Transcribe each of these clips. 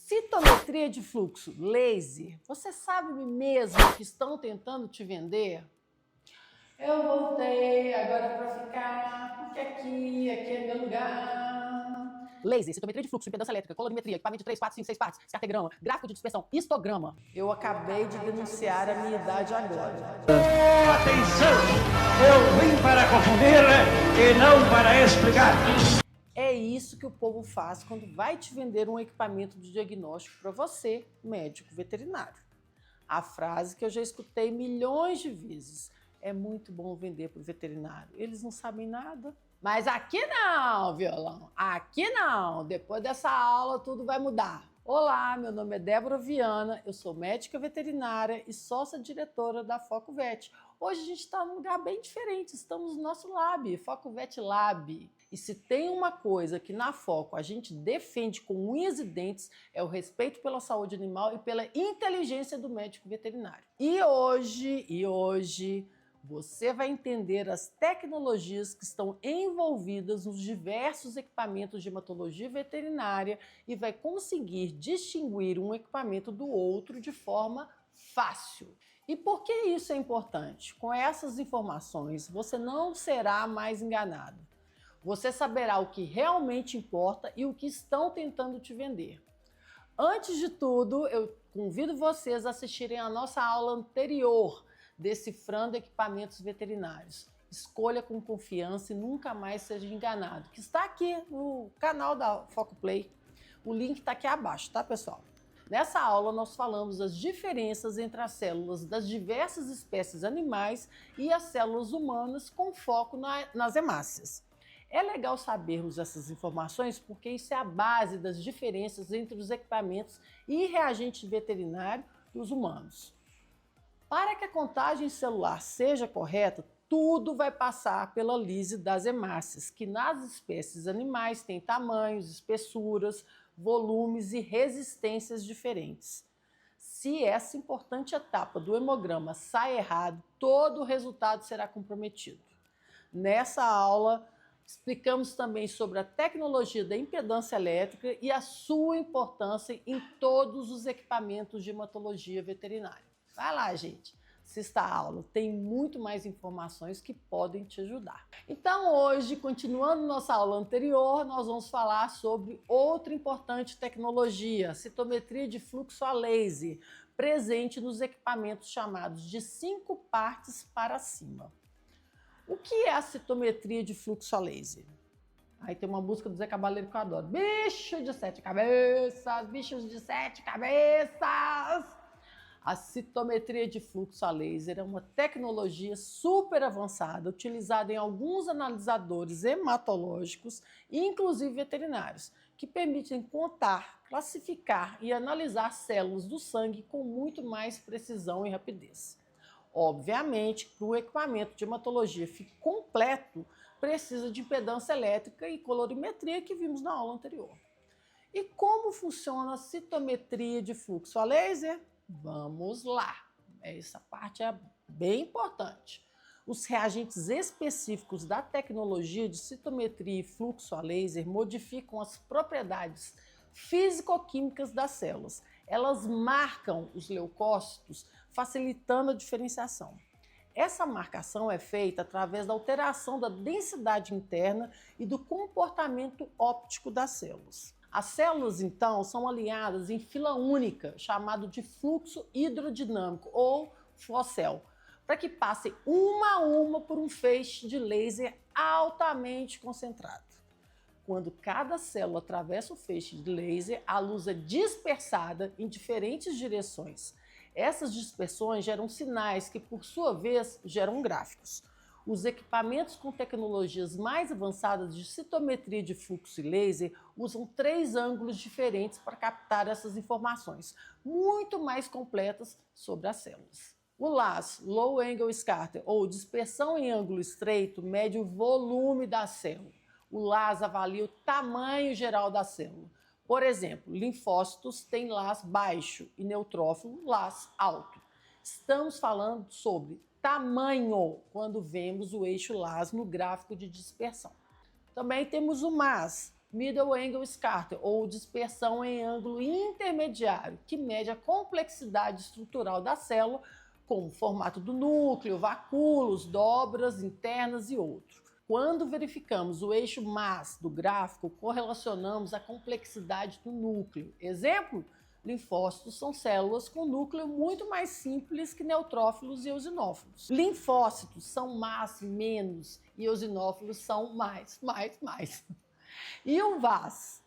Citometria de fluxo, laser. Você sabe mesmo que estão tentando te vender? Eu voltei agora para ficar, porque aqui é meu lugar. Laser, citometria de fluxo, impedância elétrica, colorimetria, equipamento de 3, 4, 5, 6 partes, cartograma, gráfico de dispersão, histograma. Eu acabei de denunciar a minha idade agora. Atenção! Eu vim para confundir e não para explicar. É isso que o povo faz quando vai te vender um equipamento de diagnóstico para você, médico veterinário. A frase que eu já escutei milhões de vezes: é muito bom vender para o veterinário, eles não sabem nada. Mas aqui não, violão, aqui não. Depois dessa aula tudo vai mudar. Olá, meu nome é Débora Viana, eu sou médica veterinária e sócia-diretora da Foco Vet. Hoje a gente está num lugar bem diferente, estamos no nosso lab, Foco Vet Lab. E se tem uma coisa que na Foco a gente defende com unhas e dentes, é o respeito pela saúde animal e pela inteligência do médico veterinário. E hoje você vai entender as tecnologias que estão envolvidas nos diversos equipamentos de hematologia veterinária e vai conseguir distinguir um equipamento do outro de forma fácil. E por que isso é importante? Com essas informações, você não será mais enganado. Você saberá o que realmente importa e o que estão tentando te vender. Antes de tudo, eu convido vocês a assistirem a nossa aula anterior, Decifrando Equipamentos Veterinários. Escolha com confiança e nunca mais seja enganado, que está aqui no canal da Foco Play. O link está aqui abaixo, tá, pessoal? Nessa aula, nós falamos das diferenças entre as células das diversas espécies animais e as células humanas com foco nas hemácias. É legal sabermos essas informações porque isso é a base das diferenças entre os equipamentos e reagentes veterinários dos humanos. Para que a contagem celular seja correta, tudo vai passar pela lise das hemácias, que nas espécies animais tem tamanhos, espessuras, volumes e resistências diferentes. Se essa importante etapa do hemograma sai errado, todo o resultado será comprometido. Nessa aula, explicamos também sobre a tecnologia da impedância elétrica e a sua importância em todos os equipamentos de hematologia veterinária. Vai lá, gente, assista a aula, tem muito mais informações que podem te ajudar. Então hoje, continuando nossa aula anterior, nós vamos falar sobre outra importante tecnologia, citometria de fluxo a laser, presente nos equipamentos chamados de 5 partes para cima. O que é a citometria de fluxo a laser? Aí tem uma música do Zé Cabaleiro que eu adoro. Bicho de 7 cabeças, bichos de 7 cabeças. A citometria de fluxo a laser é uma tecnologia super avançada, utilizada em alguns analisadores hematológicos, inclusive veterinários, que permitem contar, classificar e analisar células do sangue com muito mais precisão e rapidez. Obviamente, para o equipamento de hematologia fique completo, precisa de impedância elétrica e colorimetria que vimos na aula anterior. E como funciona a citometria de fluxo a laser? Vamos lá! Essa parte é bem importante. Os reagentes específicos da tecnologia de citometria e fluxo a laser modificam as propriedades físico-químicas das células. Elas marcam os leucócitos, facilitando a diferenciação. Essa marcação é feita através da alteração da densidade interna e do comportamento óptico das células. As células, então, são alinhadas em fila única, chamado de fluxo hidrodinâmico, ou FLOCEL, para que passem uma a uma por um feixe de laser altamente concentrado. Quando cada célula atravessa o feixe de laser, a luz é dispersada em diferentes direções. Essas dispersões geram sinais que, por sua vez, geram gráficos. Os equipamentos com tecnologias mais avançadas de citometria de fluxo e laser usam 3 ângulos diferentes para captar essas informações, muito mais completas sobre as células. O LAS, Low Angle Scatter, ou dispersão em ângulo estreito, mede o volume da célula. O LAS avalia o tamanho geral da célula. Por exemplo, linfócitos têm LAS baixo e neutrófilo LAS alto. Estamos falando sobre tamanho quando vemos o eixo LAS no gráfico de dispersão. Também temos o MAS, Middle Angle Scatter, ou dispersão em ângulo intermediário, que mede a complexidade estrutural da célula, como o formato do núcleo, vacúolos, dobras internas e outros. Quando verificamos o eixo MAS do gráfico, correlacionamos a complexidade do núcleo. Exemplo, linfócitos são células com núcleo muito mais simples que neutrófilos e eosinófilos. Linfócitos são MAS menos e eosinófilos são mais. E o VAS,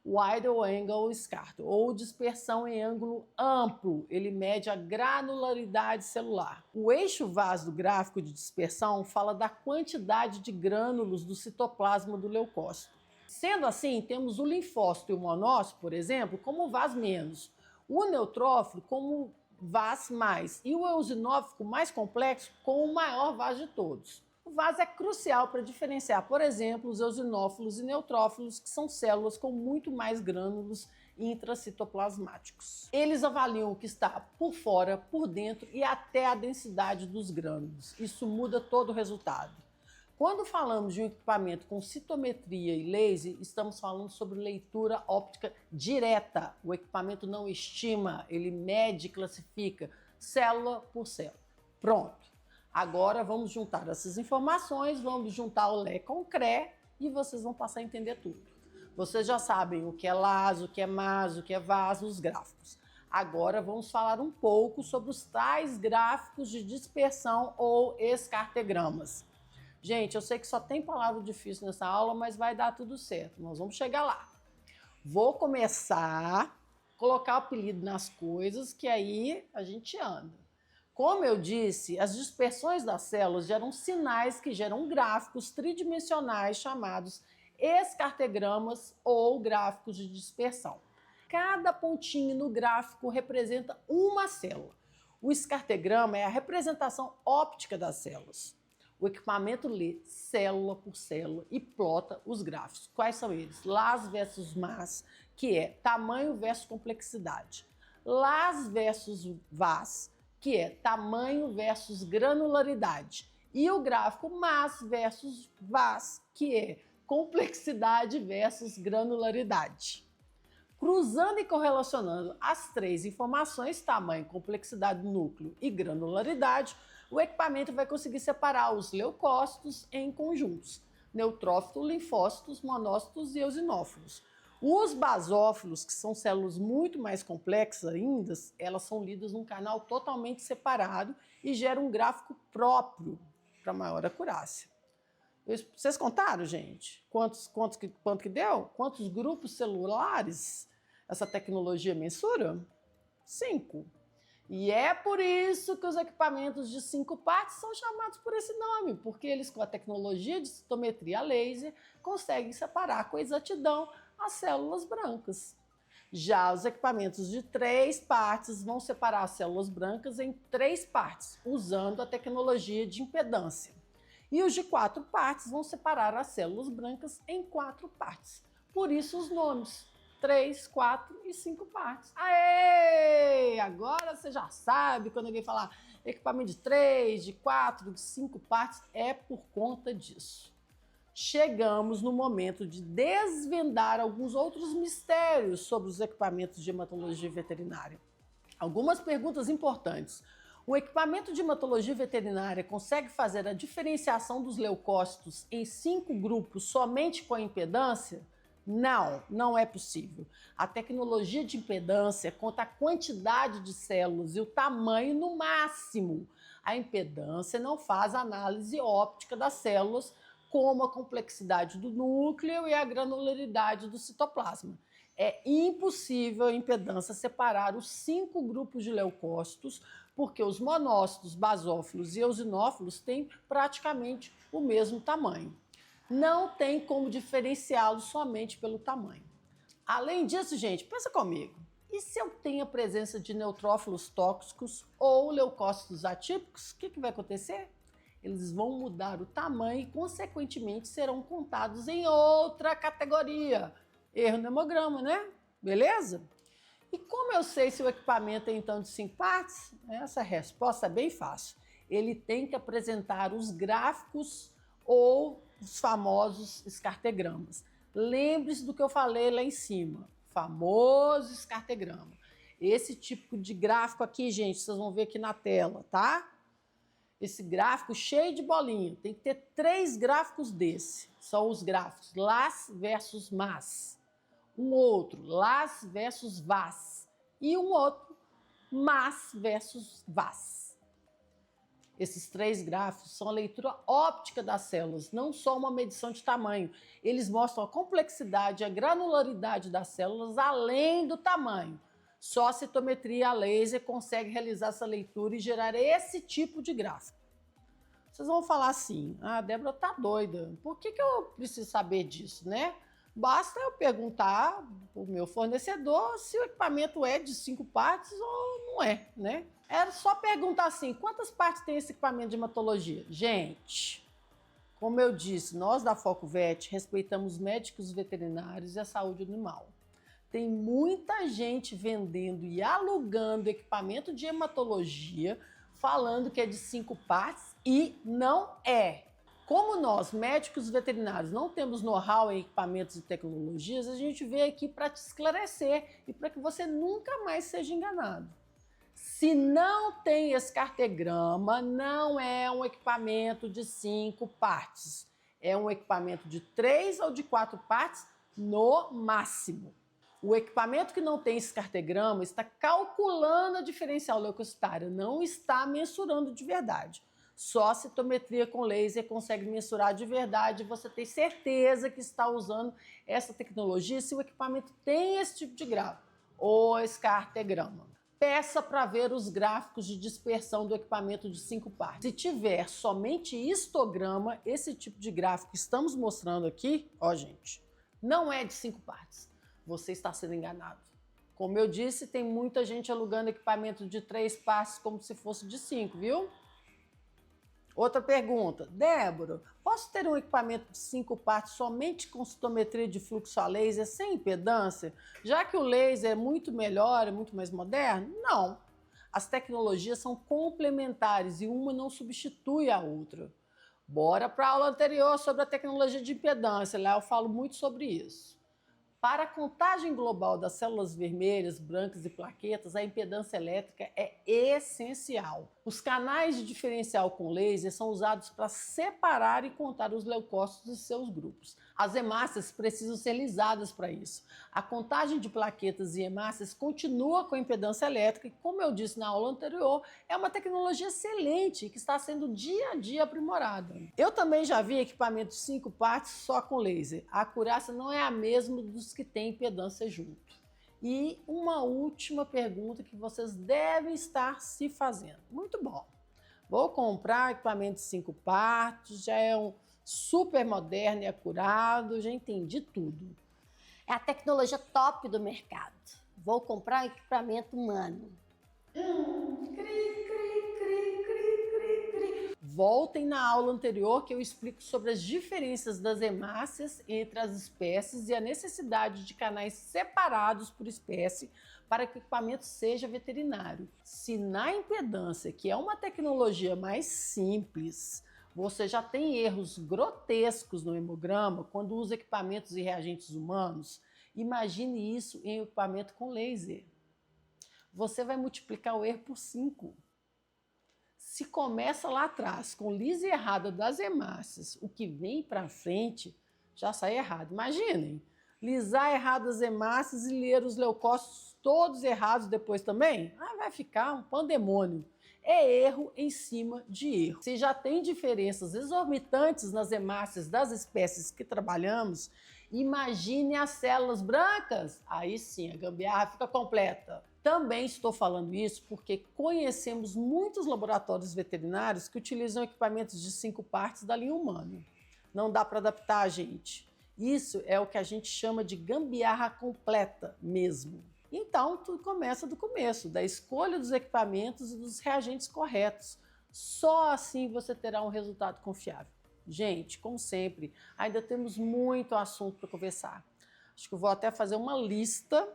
Wide Angle Scatter, ou dispersão em ângulo amplo, ele mede a granularidade celular. O eixo VAS do gráfico de dispersão fala da quantidade de grânulos do citoplasma do leucócito. Sendo assim, temos o linfócito e o monócito, por exemplo, como VAS menos, o neutrófilo como VAS mais e o eosinófilo mais complexo com o maior VAS de todos. O VAS é crucial para diferenciar, por exemplo, os eosinófilos e neutrófilos, que são células com muito mais grânulos intracitoplasmáticos. Eles avaliam o que está por fora, por dentro e até a densidade dos grânulos. Isso muda todo o resultado. Quando falamos de um equipamento com citometria e laser, estamos falando sobre leitura óptica direta. O equipamento não estima, ele mede e classifica célula por célula. Pronto. Agora vamos juntar essas informações, vamos juntar o Lé com o CRE e vocês vão passar a entender tudo. Vocês já sabem o que é LAS, o que é MAS, o que é VAS, os gráficos. Agora vamos falar um pouco sobre os tais gráficos de dispersão ou escartegramas. Gente, eu sei que só tem palavra difícil nessa aula, mas vai dar tudo certo. Nós vamos chegar lá. Vou começar a colocar o apelido nas coisas, que aí a gente anda. Como eu disse, as dispersões das células geram sinais que geram gráficos tridimensionais chamados escartegramas ou gráficos de dispersão. Cada pontinho no gráfico representa uma célula. O escartegrama é a representação óptica das células. O equipamento lê célula por célula e plota os gráficos. Quais são eles? LAS versus MAS, que é tamanho versus complexidade. LAS versus VAS, que é tamanho versus granularidade. E o gráfico MAS versus VAS, que é complexidade versus granularidade. Cruzando e correlacionando as três informações, tamanho, complexidade do núcleo e granularidade, o equipamento vai conseguir separar os leucócitos em conjuntos, neutrófilos, linfócitos, monócitos e eosinófilos. Os basófilos, que são células muito mais complexas ainda, elas são lidas num canal totalmente separado e geram um gráfico próprio para maior acurácia. Vocês contaram, gente? Quanto que deu? Quantos grupos celulares essa tecnologia mensura? 5. E é por isso que os equipamentos de 5 partes são chamados por esse nome, porque eles, com a tecnologia de citometria laser, conseguem separar com exatidão as células brancas. Já os equipamentos de 3 partes vão separar as células brancas em 3 partes, usando a tecnologia de impedância. E os de 4 partes vão separar as células brancas em 4 partes. Por isso os nomes 3, 4 e 5 partes. Aê! Agora você já sabe, quando alguém falar equipamento de 3, de 4, de 5 partes, é por conta disso. Chegamos no momento de desvendar alguns outros mistérios sobre os equipamentos de hematologia veterinária. Algumas perguntas importantes. O equipamento de hematologia veterinária consegue fazer a diferenciação dos leucócitos em 5 grupos somente com a impedância? Não, não é possível. A tecnologia de impedância conta a quantidade de células e o tamanho no máximo. A impedância não faz análise óptica das células, como a complexidade do núcleo e a granularidade do citoplasma. É impossível a impedância separar os 5 grupos de leucócitos, porque os monócitos, basófilos e eosinófilos têm praticamente o mesmo tamanho. Não tem como diferenciá-los somente pelo tamanho. Além disso, gente, pensa comigo. E se eu tenho a presença de neutrófilos tóxicos ou leucócitos atípicos, o que vai acontecer? Eles vão mudar o tamanho e, consequentemente, serão contados em outra categoria. Erro no hemograma, né? Beleza? E como eu sei se o equipamento é, então, de 5 partes? Essa resposta é bem fácil. Ele tem que apresentar os gráficos ou os famosos escartegramas. Lembre-se do que eu falei lá em cima, famoso escartegrama. Esse tipo de gráfico aqui, gente, vocês vão ver aqui na tela, tá? Esse gráfico cheio de bolinha. Tem que ter 3 gráficos desse. São os gráficos Las versus Mas. Um outro, Las versus Vas. E um outro, Mas versus Vas. Esses 3 gráficos são a leitura óptica das células, não só uma medição de tamanho. Eles mostram a complexidade e a granularidade das células além do tamanho. Só a citometria a laser consegue realizar essa leitura e gerar esse tipo de gráfico. Vocês vão falar assim, a Débora tá doida, por que eu preciso saber disso, né? Basta eu perguntar para o meu fornecedor se o equipamento é de 5 partes ou não é, né? Era só perguntar assim, quantas partes tem esse equipamento de hematologia? Gente, como eu disse, nós da FocoVet respeitamos médicos veterinários e a saúde animal. Tem muita gente vendendo e alugando equipamento de hematologia, falando que é de 5 partes e não é. Como nós, médicos veterinários, não temos know-how em equipamentos e tecnologias, a gente veio aqui para te esclarecer e para que você nunca mais seja enganado. Se não tem escartegrama, não é um equipamento de 5 partes. É um equipamento de 3 ou de 4 partes no máximo. O equipamento que não tem escartegrama está calculando a diferencial leucocitária, não está mensurando de verdade. Só a citometria com laser consegue mensurar de verdade e você tem certeza que está usando essa tecnologia se o equipamento tem esse tipo de gráfico, o escartegrama. Peça para ver os gráficos de dispersão do equipamento de 5 partes. Se tiver somente histograma, esse tipo de gráfico que estamos mostrando aqui, ó gente, não é de 5 partes. Você está sendo enganado. Como eu disse, tem muita gente alugando equipamento de 3 partes como se fosse de 5, viu? Outra pergunta. Débora, posso ter um equipamento de 5 partes somente com citometria de fluxo a laser sem impedância? Já que o laser é muito melhor, é muito mais moderno? Não. As tecnologias são complementares e uma não substitui a outra. Bora para a aula anterior sobre a tecnologia de impedância. Lá eu falo muito sobre isso. Para a contagem global das células vermelhas, brancas e plaquetas, a impedância elétrica é essencial. Os canais de diferencial com laser são usados para separar e contar os leucócitos de seus grupos. As hemácias precisam ser lisadas para isso. A contagem de plaquetas e hemácias continua com a impedância elétrica e, como eu disse na aula anterior, é uma tecnologia excelente que está sendo dia a dia aprimorada. Eu também já vi equipamento de 5 partes só com laser. A acurácia não é a mesma dos que têm impedância junto. E uma última pergunta que vocês devem estar se fazendo. Muito bom. Vou comprar equipamento de 5 partes, já é um super moderno e acurado, já entendi tudo. É a tecnologia top do mercado. Vou comprar um equipamento humano. Voltem na aula anterior que eu explico sobre as diferenças das hemácias entre as espécies e a necessidade de canais separados por espécie para que o equipamento seja veterinário. Se na impedância, que é uma tecnologia mais simples, você já tem erros grotescos no hemograma quando usa equipamentos e reagentes humanos, imagine isso em equipamento com laser. Você vai multiplicar o erro por 5. Se começa lá atrás com lise errada das hemácias, o que vem para frente já sai errado. Imaginem, lisar errado as hemácias e ler os leucócitos todos errados depois também? Vai ficar um pandemônio. É erro em cima de erro. Se já tem diferenças exorbitantes nas hemácias das espécies que trabalhamos, imagine as células brancas. Aí sim, a gambiarra fica completa. Também estou falando isso porque conhecemos muitos laboratórios veterinários que utilizam equipamentos de 5 partes da linha humana. Não dá para adaptar, gente. Isso é o que a gente chama de gambiarra completa mesmo. Então, tudo começa do começo, da escolha dos equipamentos e dos reagentes corretos. Só assim você terá um resultado confiável. Gente, como sempre, ainda temos muito assunto para conversar. Acho que eu vou até fazer uma lista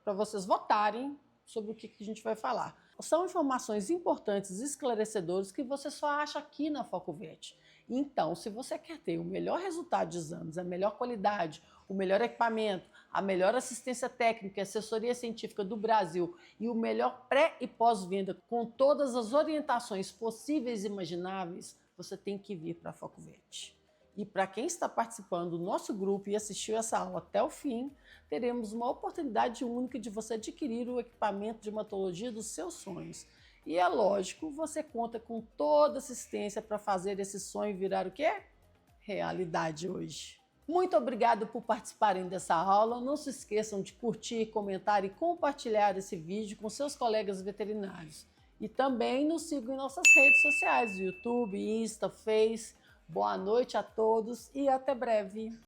para vocês votarem sobre o que a gente vai falar. São informações importantes e esclarecedoras que você só acha aqui na FocoVet. Então, se você quer ter o melhor resultado de exames, a melhor qualidade, o melhor equipamento, a melhor assistência técnica e assessoria científica do Brasil e o melhor pré e pós-venda com todas as orientações possíveis e imagináveis, você tem que vir para a Focovet. E para quem está participando do nosso grupo e assistiu essa aula até o fim, teremos uma oportunidade única de você adquirir o equipamento de hematologia dos seus sonhos. E é lógico, você conta com toda a assistência para fazer esse sonho virar o quê? Realidade hoje. Muito obrigado por participarem dessa aula. Não se esqueçam de curtir, comentar e compartilhar esse vídeo com seus colegas veterinários. E também nos sigam em nossas redes sociais, YouTube, Insta, Face. Boa noite a todos e até breve.